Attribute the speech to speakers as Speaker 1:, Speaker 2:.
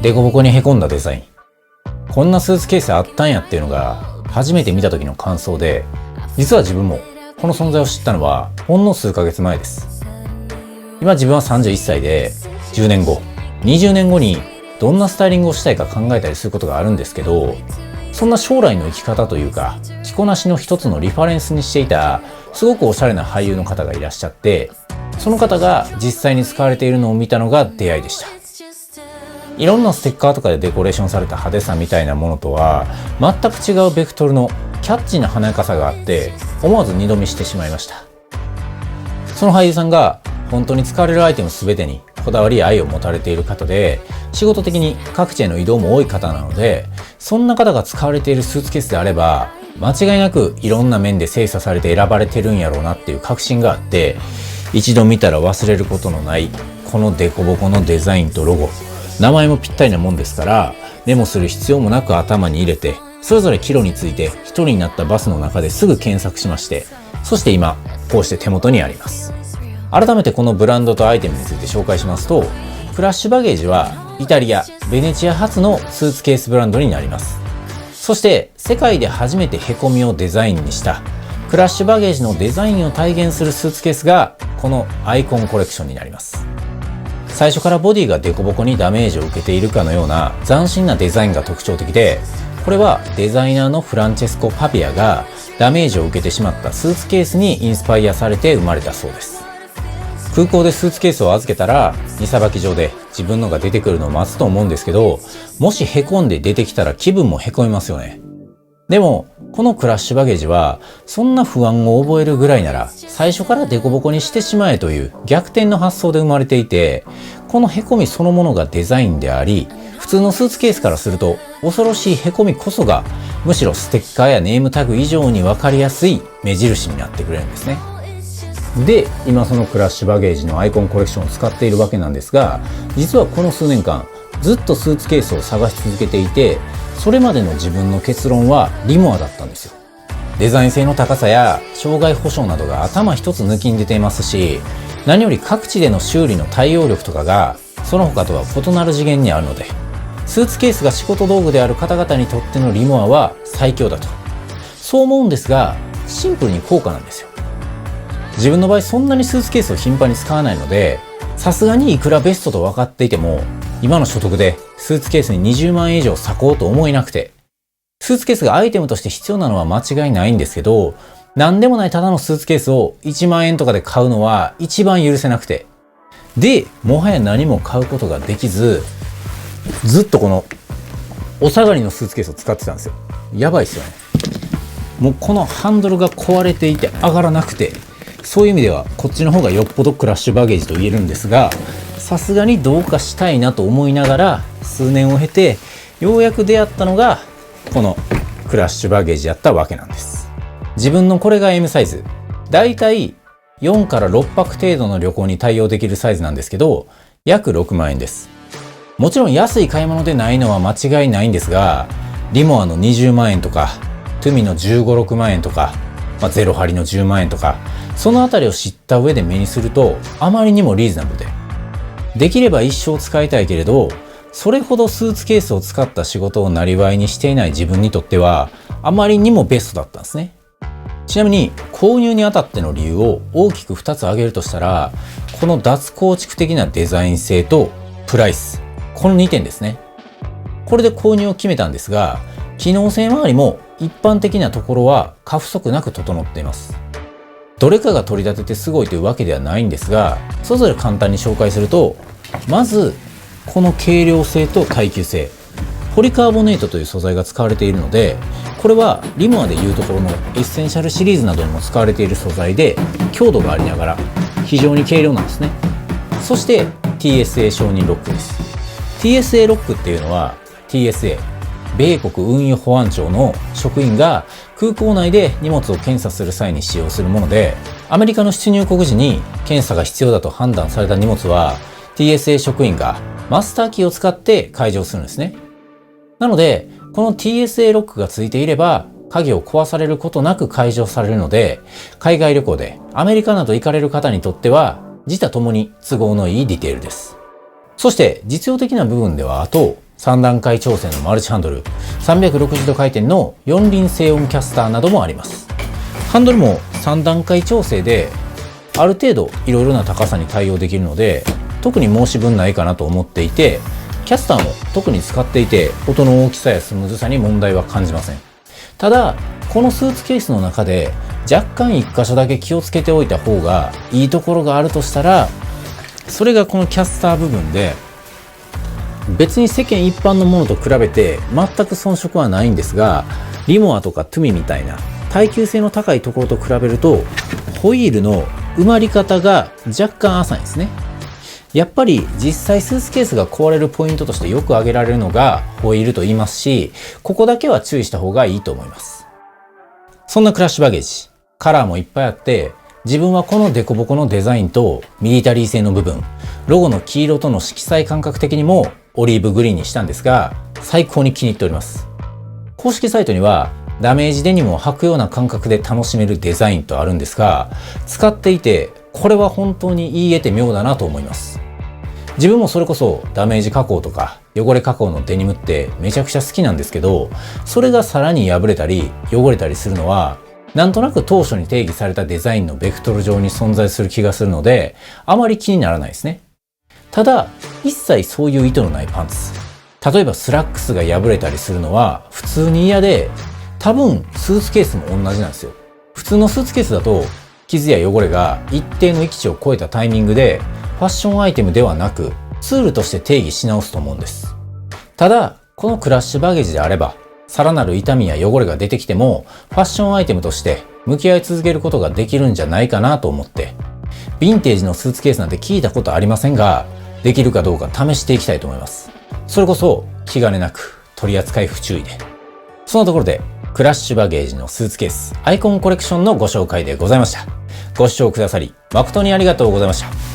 Speaker 1: デコボコにへこんだデザイン。こんなスーツケースあったんやっていうのが初めて見た時の感想で、実は自分もこの存在を知ったのはほんの数ヶ月前です。今自分は31歳で、10年後、20年後にどんなスタイリングをしたいか考えたりすることがあるんですけど、そんな将来の生き方というか着こなしの一つのリファレンスにしていたすごくおしゃれな俳優の方がいらっしゃって、その方が実際に使われているのを見たのが出会いでした。いろんなステッカーとかでデコレーションされた派手さみたいなものとは全く違うベクトルのキャッチーな華やかさがあって、思わず二度見してしまいました。その俳優さんが本当に使われるアイテム全てにこだわりや愛を持たれている方で、仕事的に各地への移動も多い方なので、そんな方が使われているスーツケースであれば間違いなくいろんな面で精査されて選ばれてるんやろうなっていう確信があって、一度見たら忘れることのないこのデコボコのデザインとロゴ、名前もぴったりなもんですから、メモする必要もなく頭に入れて、それぞれキロについて一人になったバスの中ですぐ検索しまして、そして今こうして手元にあります。改めてこのブランドとアイテムについて紹介しますと、クラッシュバゲージはイタリア・ベネチア発のスーツケースブランドになります。そして世界で初めてへこみをデザインにしたクラッシュバゲージのデザインを体現するスーツケースがこのアイコンコレクションになります。最初からボディがデコボコにダメージを受けているかのような斬新なデザインが特徴的で、これはデザイナーのフランチェスコ・パビアがダメージを受けてしまったスーツケースにインスパイアされて生まれたそうです。空港でスーツケースを預けたら荷さばき場で自分のが出てくるのを待つと思うんですけど、もしへこんで出てきたら気分もへこみますよね。でもこのクラッシュバゲージはそんな不安を覚えるぐらいなら最初からデコボコにしてしまえという逆転の発想で生まれていて、このへこみそのものがデザインであり、普通のスーツケースからすると恐ろしいへこみこそがむしろステッカーやネームタグ以上に分かりやすい目印になってくれるんですね。で、今そのクラッシュバゲージのアイコンコレクションを使っているわけなんですが、実はこの数年間ずっとスーツケースを探し続けていて、それまでの自分の結論はリモアだったんですよ。デザイン性の高さや障害保障などが頭一つ抜きに出ていますし、何より各地での修理の対応力とかがその他とは異なる次元にあるので、スーツケースが仕事道具である方々にとってのリモアは最強だと、そう思うんですが、シンプルに高価なんですよ。自分の場合そんなにスーツケースを頻繁に使わないので、さすがにいくらベストと分かっていても今の所得でスーツケースに20万円以上割こうと思えなくて、スーツケースがアイテムとして必要なのは間違いないんですけど、何でもないただのスーツケースを1万円とかで買うのは一番許せなくて、でもはや何も買うことができず、ずっとこのお下がりのスーツケースを使ってたんですよ。やばいっすよね。もうこのハンドルが壊れていて上がらなくて、そういう意味ではこっちの方がよっぽどクラッシュバゲージと言えるんですが、さすがにどうかしたいなと思いながら数年を経てようやく出会ったのがこのクラッシュバゲージやったわけなんです。自分のこれが M サイズ、だいたい4から6泊程度の旅行に対応できるサイズなんですけど、約6万円です。もちろん安い買い物でないのは間違いないんですが、リモアの20万円とかトゥミの15、6万円とか、ゼロハリの10万円とか、そのあたりを知った上で目にするとあまりにもリーズナブルで、できれば一生使いたいけれど、それほどスーツケースを使った仕事を生業にしていない自分にとってはあまりにもベストだったんですね。ちなみに購入にあたっての理由を大きく2つ挙げるとしたら、この脱構築的なデザイン性とプライス、この2点ですね。これで購入を決めたんですが、機能性周りも一般的なところは過不足なく整っています。どれかが取り立ててすごいというわけではないんですが、それぞれ簡単に紹介すると、まずこの軽量性と耐久性、ポリカーボネートという素材が使われているので、これはリモアでいうところのエッセンシャルシリーズなどにも使われている素材で、強度がありながら非常に軽量なんですね。そして TSA 承認ロックです。 TSA ロックっていうのは TSA、米国運輸保安庁の職員が空港内で荷物を検査する際に使用するもので、アメリカの出入国時に検査が必要だと判断された荷物は TSA 職員がマスターキーを使って解錠するんですね。なのでこの TSA ロックがついていれば鍵を壊されることなく解錠されるので、海外旅行でアメリカなど行かれる方にとっては自他ともに都合のいいディテールです。そして実用的な部分では、あと3段階調整のマルチハンドル、360度回転の4輪静音キャスターなどもあります。ハンドルも3段階調整である程度いろいろな高さに対応できるので、特に申し分ないかなと思っていて、キャスターも特に使っていて音の大きさやスムーズさに問題は感じません。ただこのスーツケースの中で若干1箇所だけ気をつけておいた方がいいところがあるとしたら、それがこのキャスター部分で、別に世間一般のものと比べて全く遜色はないんですが、リモアとかトゥミみたいな耐久性の高いところと比べるとホイールの埋まり方が若干浅いんですね。やっぱり実際スーツケースが壊れるポイントとしてよく挙げられるのがホイールと言いますし、ここだけは注意した方がいいと思います。そんなクラッシュバゲージ、カラーもいっぱいあって、自分はこのデコボコのデザインとミリタリー製の部分、ロゴの黄色との色彩感覚的にもオリーブグリーンにしたんですが、最高に気に入っております。公式サイトにはダメージデニムを履くような感覚で楽しめるデザインとあるんですが、使っていてこれは本当に言い得て妙だなと思います。自分もそれこそダメージ加工とか汚れ加工のデニムってめちゃくちゃ好きなんですけど、それがさらに破れたり汚れたりするのはなんとなく当初に定義されたデザインのベクトル上に存在する気がするので、あまり気にならないですね。ただ一切そういう意図のないパンツ、例えばスラックスが破れたりするのは普通に嫌で、多分スーツケースも同じなんですよ。普通のスーツケースだと傷や汚れが一定の域値を超えたタイミングでファッションアイテムではなくツールとして定義し直すと思うんです。ただこのクラッシュバゲージであれば、さらなる傷みや汚れが出てきてもファッションアイテムとして向き合い続けることができるんじゃないかなと思って、ヴィンテージのスーツケースなんて聞いたことありませんが、できるかどうか試していきたいと思います。それこそ気兼ねなく取り扱い不注意で。そんなところでクラッシュバゲージのスーツケースアイコンコレクションのご紹介でございました。ご視聴くださり誠にありがとうございました。